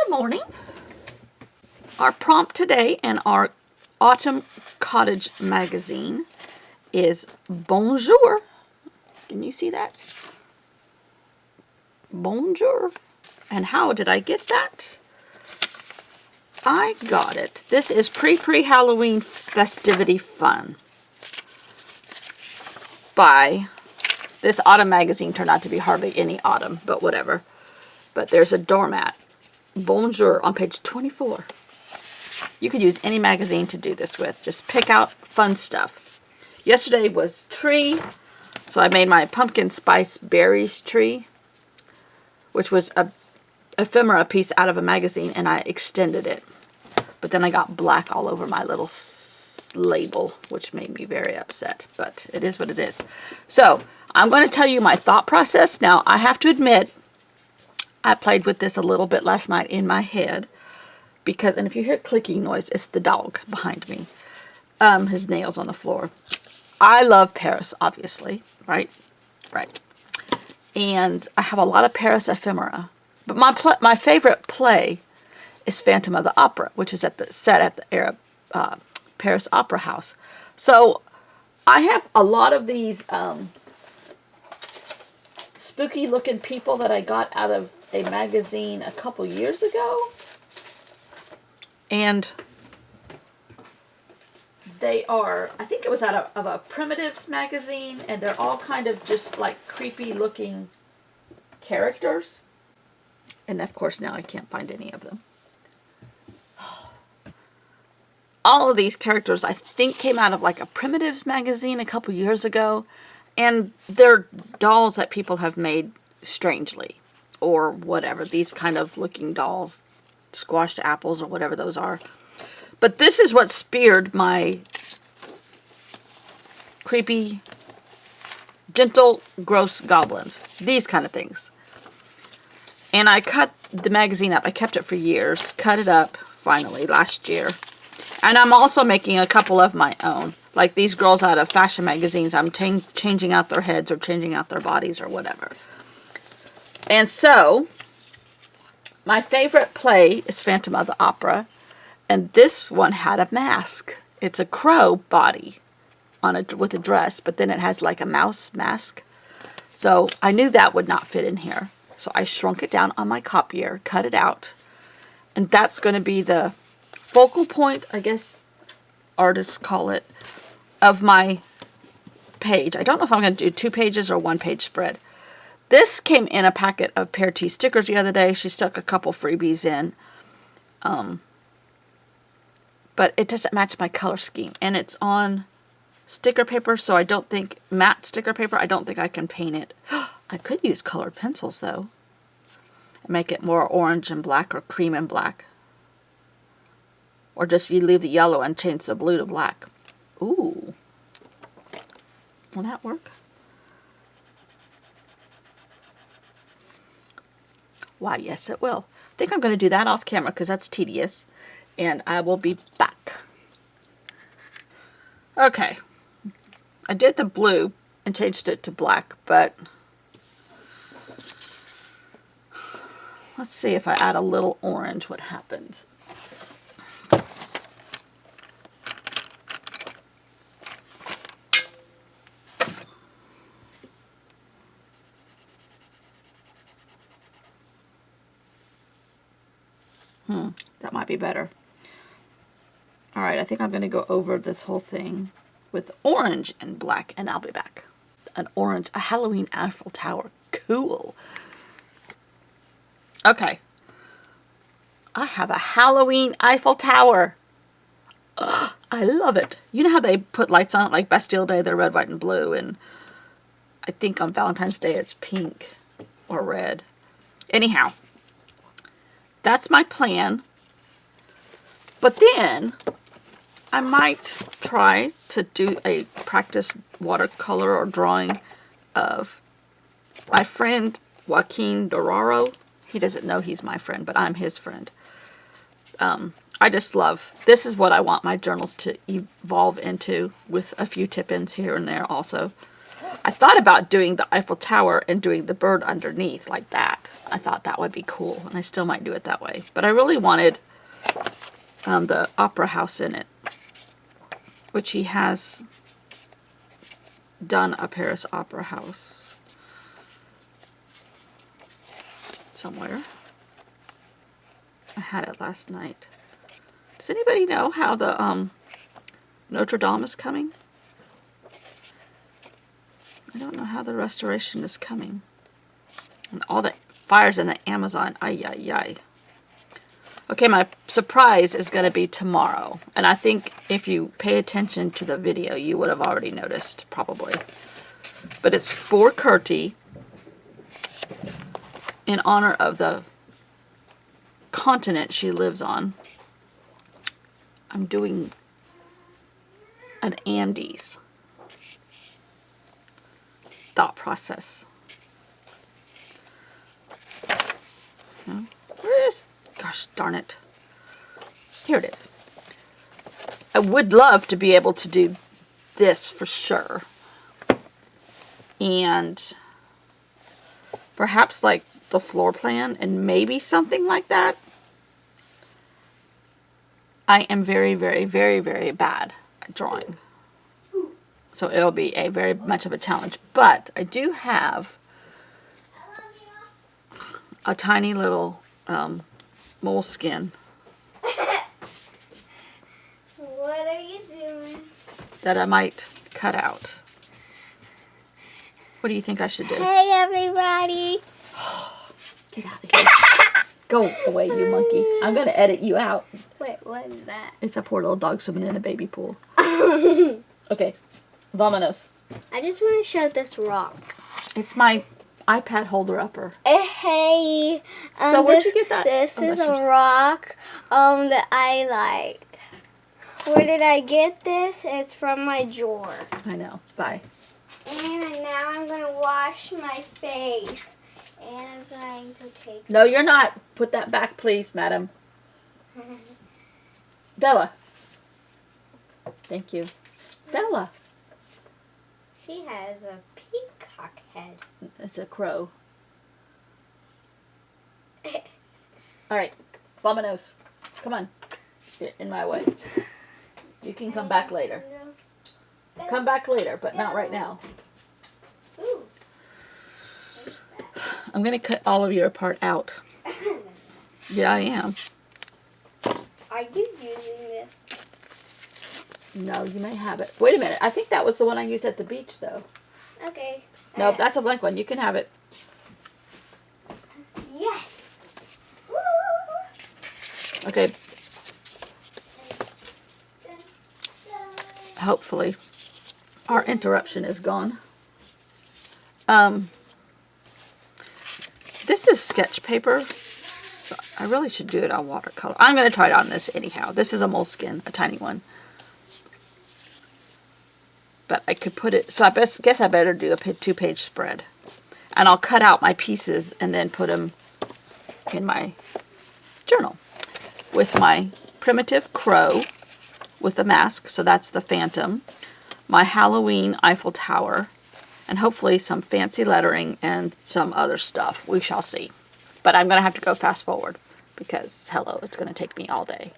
Good morning. Our prompt today in our Autumn Cottage magazine is bonjour. Can you see that? Bonjour. And how did I get that? I got it. This is Pre-Halloween Festivity Fun by this autumn magazine. Turned out to be hardly any autumn, but whatever. But there's a doormat. Bonjour on page 24. You could use any magazine to do this with. Just pick out fun stuff. Yesterday was tree, so I made my pumpkin spice berries tree, which was a ephemera piece out of a magazine, and I extended it. But then I got black all over my little label, which made me very upset. But it is what it is. So I'm going to tell you my thought process. Now, I have to admit, I played with this a little bit last night in my head. Because, and if you hear clicking noise, it's the dog behind me. His nails on the floor. I love Paris, obviously, right? Right. And I have a lot of Paris ephemera. But my favorite play is Phantom of the Opera, which is set at the Paris Opera House. So I have a lot of these spooky looking people that I got out of a magazine a couple years ago. And they are, I think it was out of a Primitives magazine, and they're all kind of just like creepy looking characters. And of course now I can't find any of them. All of these characters I think came out of like a Primitives magazine a couple years ago, and they're dolls that people have made strangely or whatever. These kind of looking dolls, squashed apples or whatever those are. But this is what speared my creepy, gentle, gross goblins. These kind of things. And I cut the magazine up. I kept it for years. Cut it up, finally, last year. And I'm also making a couple of my own. Like these girls out of fashion magazines. I'm changing out their heads or changing out their bodies or whatever. And so my favorite play is Phantom of the Opera, and this one had a mask. It's a crow body with a dress, but then it has like a mouse mask. So I knew that would not fit in here. So I shrunk it down on my copier, cut it out, and that's going to be the focal point, I guess artists call it, of my page. I don't know if I'm going to do 2 pages or 1 page spread. This came in a packet of Pear Tea stickers the other day. She stuck a couple freebies in. But it doesn't match my color scheme. And it's on sticker paper, so I don't think, matte sticker paper, I don't think I can paint it. I could use colored pencils, though. And make it more orange and black or cream and black. Or just you leave the yellow and change the blue to black. Ooh. Will that work? Why, yes, it will. I think I'm going to do that off camera because that's tedious. And I will be back. Okay. I did the blue and changed it to black, but let's see if I add a little orange, what happens. That might be better. Alright, I think I'm going to go over this whole thing with orange and black, and I'll be back. A Halloween Eiffel Tower. Cool. Okay. I have a Halloween Eiffel Tower. Ugh, I love it. You know how they put lights on it like Bastille Day? They're red, white, and blue, and I think on Valentine's Day it's pink or red. Anyhow, that's my plan. But then I might try to do a practice watercolor or drawing of my friend Joaquin Doraro. He doesn't know he's my friend, but I'm his friend. I just love, this is what I want my journals to evolve into, with a few tip-ins here and there also. I thought about doing the Eiffel Tower and doing the bird underneath like that. I thought that would be cool, and I still might do it that way. But I really wanted the opera house in it, which he has done a Paris Opera House somewhere. I had it last night. Does anybody know how the Notre Dame is coming? I don't know how the restoration is coming. And all the fires in the Amazon. Ay, ay, ay. Okay, my surprise is going to be tomorrow. And I think if you pay attention to the video, you would have already noticed, probably. But it's for Kurti in honor of the continent she lives on. I'm doing an Andes thought process. No? Where is, gosh darn it. Here it is. I would love to be able to do this for sure. And perhaps like the floor plan and maybe something like that. I am very, very, very, very bad at drawing. So it'll be a very much of a challenge. But I do have a tiny little moleskin. What are you doing? That I might cut out. What do you think I should do? Hey, everybody. Get out of here. Go away, you monkey. I'm going to edit you out. Wait, what is that? It's a poor little dog swimming in a baby pool. Okay. Vamonos. I just want to show this rock. It's my iPad holder upper. Hey. So where'd you get that? This Oh, is that's a yours. rock that I like. Where did I get this? It's from my drawer. I know. Bye. And now I'm going to wash my face. And I'm going to take... No, you're not. Put that back, please, madam. Bella. Thank you. Bella. She has a peacock head. It's a crow. All right. Vamonos. Come on. Get in my way. You can come back later. Come back later, but not right now. Ooh. I'm going to cut all of your part out. Yeah, I am. Are you using this? No, you may have it. Wait a minute. I think that was the one I used at the beach, though. Okay. No, that's a blank one. You can have it. Yes. Woo. Okay. Hopefully, our interruption is gone. This is sketch paper. So I really should do it on watercolor. I'm going to try it on this anyhow. This is a moleskin, a tiny one. But I could put it, so I guess I better do a 2-page spread. And I'll cut out my pieces and then put them in my journal. With my primitive crow with the mask, so that's the Phantom. My Halloween Eiffel Tower. And hopefully some fancy lettering and some other stuff. We shall see. But I'm going to have to go fast forward because, hello, it's going to take me all day.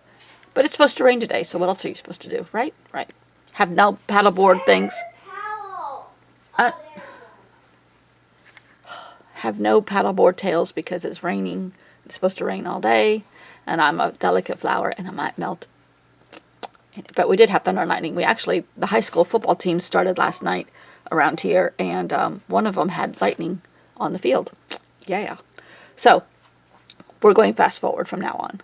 But it's supposed to rain today, so what else are you supposed to do, right? Right. Have no paddleboard things. Have no paddleboard tails because it's raining. It's supposed to rain all day. And I'm a delicate flower and I might melt. But we did have thunder and lightning. We actually, the high school football team started last night around here. And one of them had lightning on the field. Yeah. So, we're going fast forward from now on.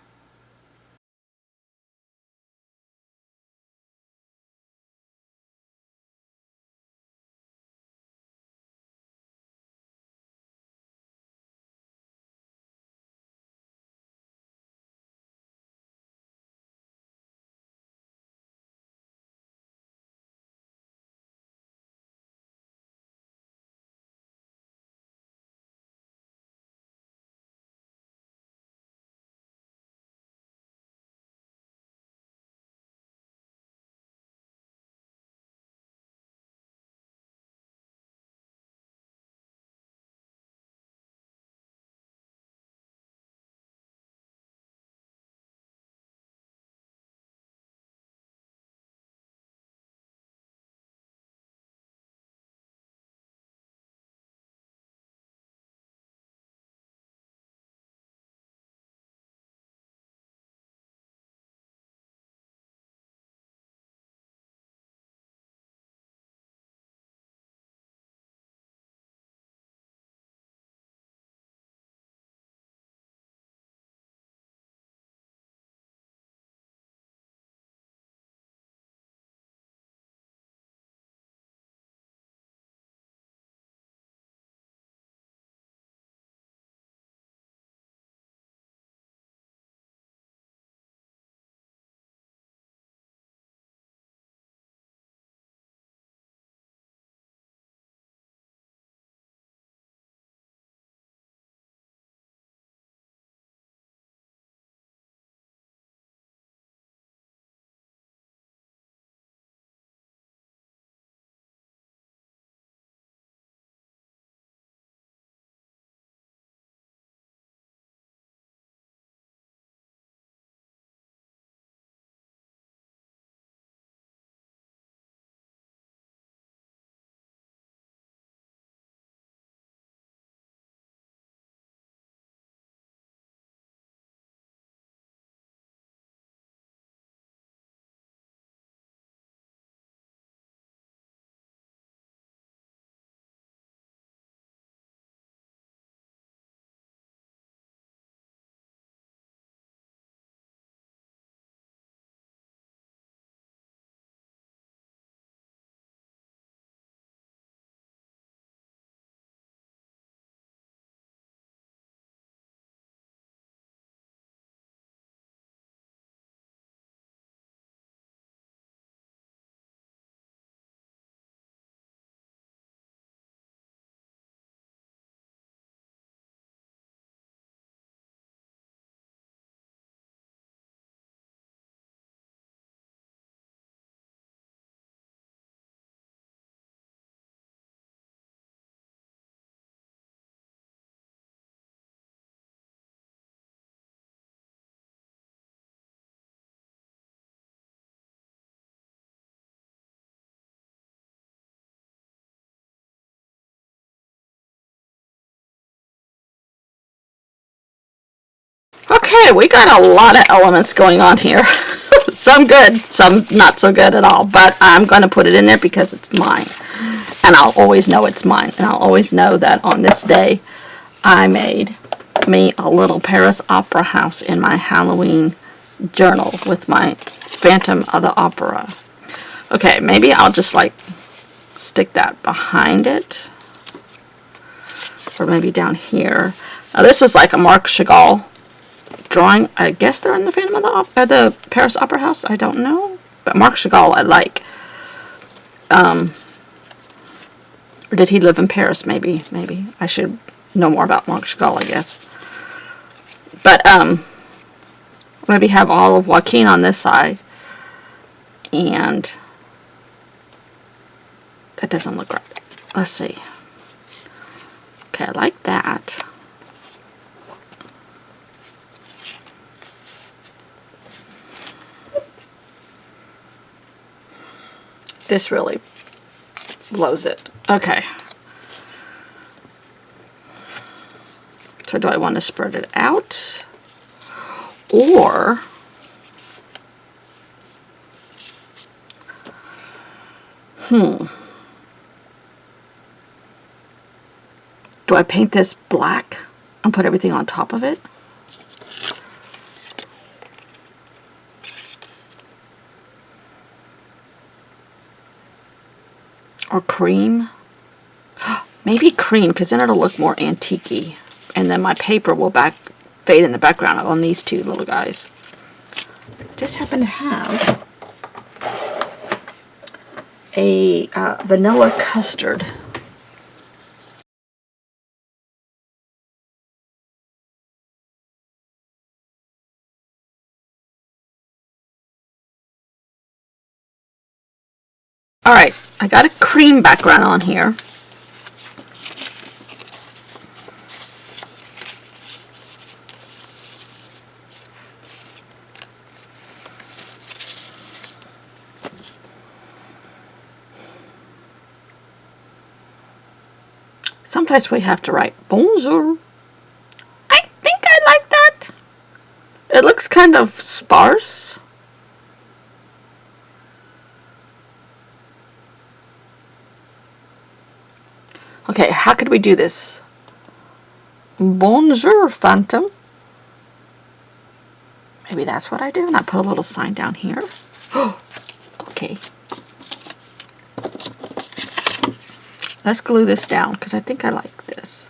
Okay, we got a lot of elements going on here. Some good, some not so good at all. But I'm going to put it in there because it's mine. And I'll always know it's mine. And I'll always know that on this day, I made me a little Paris Opera House in my Halloween journal with my Phantom of the Opera. Okay, maybe I'll just like stick that behind it. Or maybe down here. Now this is like a Marc Chagall drawing. I guess they're in the Phantom of the Paris Opera House. I don't know. But Marc Chagall I like. Or did he live in Paris? Maybe. I should know more about Marc Chagall, I guess. But maybe have all of Joaquin on this side. And that doesn't look right. Let's see. Okay, I like that. This really blows it. Okay. So do I want to spread it out? Or do I paint this black and put everything on top of it? Or cream? Maybe cream, because then it'll look more antique-y. And then my paper will fade in the background on these two little guys. Just happen to have a vanilla custard. Alright, I got a cream background on here. Sometimes we have to write bonjour. I think I like that. It looks kind of sparse. Okay, how could we do this? Bonjour, Phantom. Maybe that's what I do, and I put a little sign down here. Okay. Let's glue this down, because I think I like this.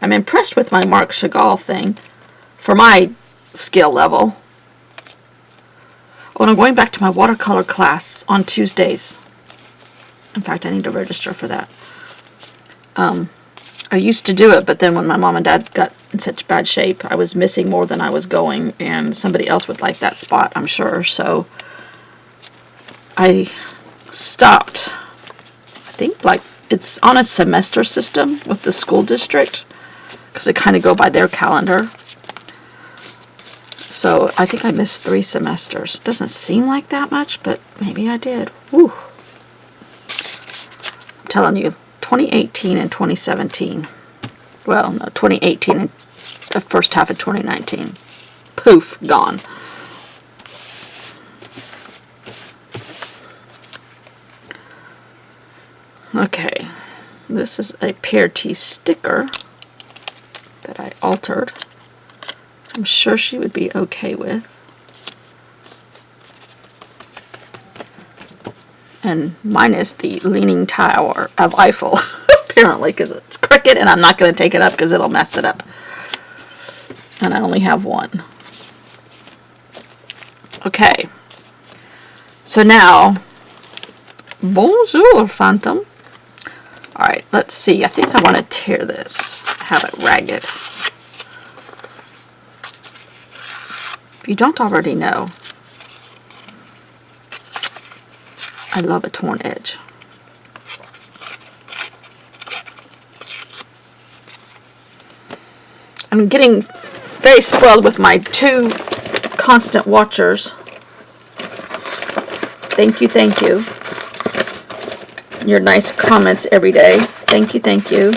I'm impressed with my Marc Chagall thing for my skill level. Oh, and I'm going back to my watercolor class on Tuesdays. In fact, I need to register for that. I used to do it, but then when my mom and dad got in such bad shape, I was missing more than I was going, and somebody else would like that spot, I'm sure. So I stopped. I think like it's on a semester system with the school district, because they kind of go by their calendar. So I think I missed 3 semesters. It doesn't seem like that much, but maybe I did. Woo. I'm telling you, 2018 and 2017. Well, no, 2018 and the first half of 2019. Poof, gone. Okay, this is a Pear Tea sticker that I altered. I'm sure she would be okay with. And mine is the Leaning Tower of Eiffel, apparently, because it's crooked, and I'm not going to take it up because it'll mess it up. And I only have one. Okay. So now, bonjour, Phantom. Alright, let's see. I think I want to tear this, have it ragged. If you don't already know, I love a torn edge. I'm getting very spoiled with my 2 constant watchers. Thank you, thank you. Your nice comments every day. Thank you, thank you.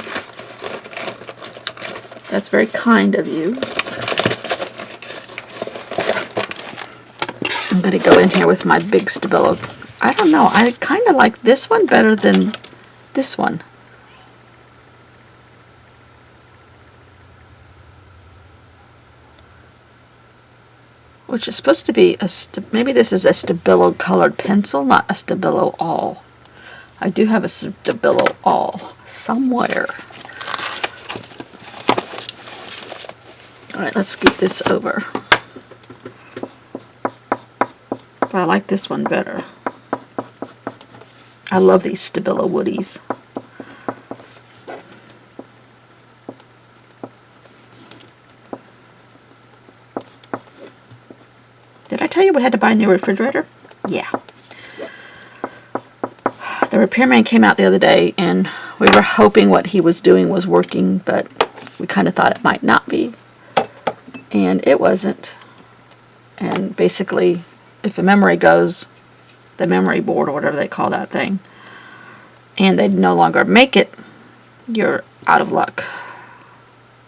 That's very kind of you. I'm going to go in here with my big Stabilo. I don't know. I kind of like this one better than this one. Which is supposed to be maybe this is a Stabilo colored pencil, not a Stabilo all. I do have a Stabilo all somewhere. Alright, let's scoot this over. But I like this one better. I love these Stabilo Woodies. Did I tell you we had to buy a new refrigerator? Yeah. The repairman came out the other day and we were hoping what he was doing was working, but we kind of thought it might not be. And it wasn't. And basically, if a memory goes, the memory board or whatever they call that thing, and they no longer make it, you're out of luck.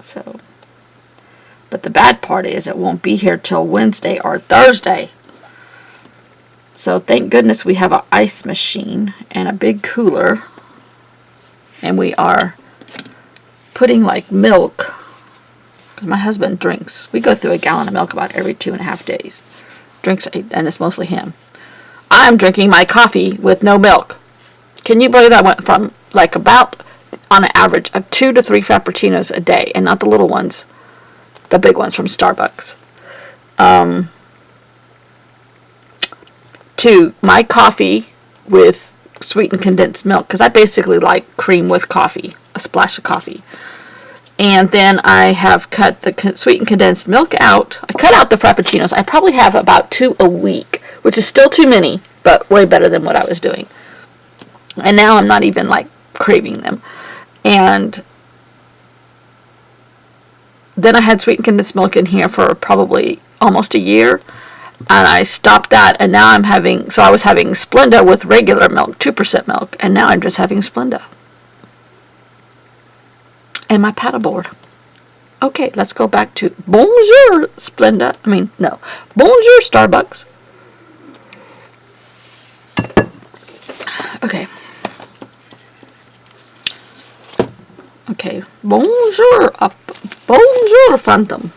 So, but the bad part is it won't be here till Wednesday or Thursday. So thank goodness we have an ice machine and a big cooler, and we are putting like milk, because my husband drinks. We go through a gallon of milk about every 2.5 days. Drinks, and it's mostly him. I'm drinking my coffee with no milk. Can you believe I went from like about on an average of 2 to 3 frappuccinos a day, and not the little ones, the big ones from Starbucks, to my coffee with sweetened condensed milk, because I basically like cream with coffee, a splash of coffee. And then I have cut the sweetened condensed milk out. I cut out the frappuccinos. I probably have about 2 a week, which is still too many, but way better than what I was doing. And now I'm not even like craving them. And then I had sweetened condensed milk in here for probably almost a year. And I stopped that, and now I'm having, so I was having Splenda with regular milk, 2% milk, and now I'm just having Splenda. And my paddleboard. Okay, let's go back to Bonjour Splenda. Bonjour Starbucks. Okay. Okay, Bonjour Phantom.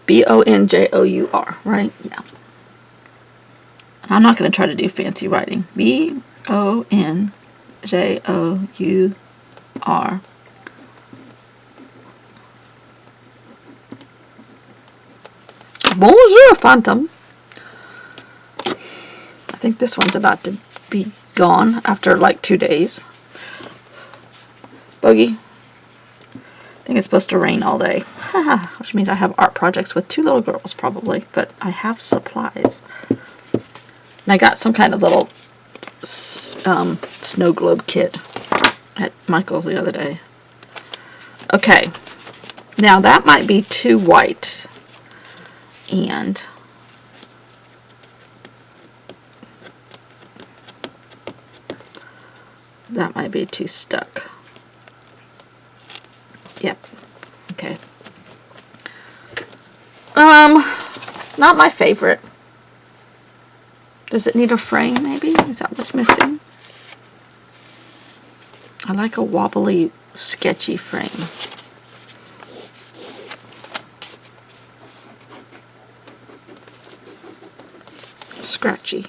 Bonjour, right? Yeah. I'm not going to try to do fancy writing. Bonjour. Bonjour, Phantom. I think this one's about to be gone after like 2 days. Bogey. I think it's supposed to rain all day. Which means I have art projects with 2 little girls probably, but I have supplies. And I got some kind of little snow globe kit at Michael's the other day. Okay. Now that might be too white. And that might be too stuck. Yep. Okay. Not my favorite. Does it need a frame, maybe? Is that what's missing? I like a wobbly, sketchy frame. Scratchy.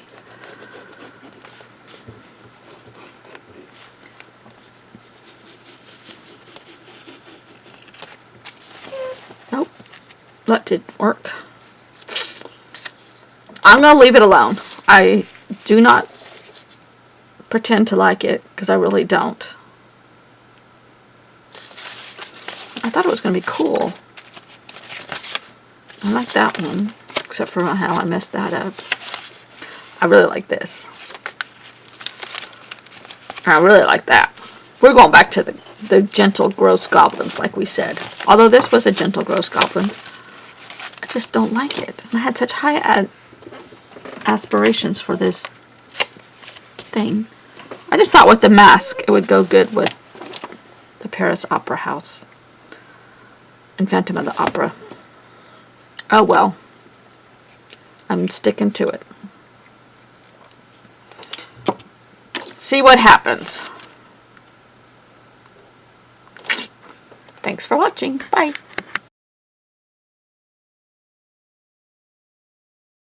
Nope. That didn't work. I'm going to leave it alone. I do not pretend to like it, because I really don't. I thought it was going to be cool. I like that one, except for how I messed that up. I really like this. I really like that. We're going back to the gentle, gross goblins, like we said. Although this was a gentle, gross goblin. I just don't like it. I had such high aspirations for this thing. I just thought with the mask it would go good with The Paris Opera House. And Phantom of the Opera. Oh well. I'm sticking to it. See what happens. Thanks for watching. Bye.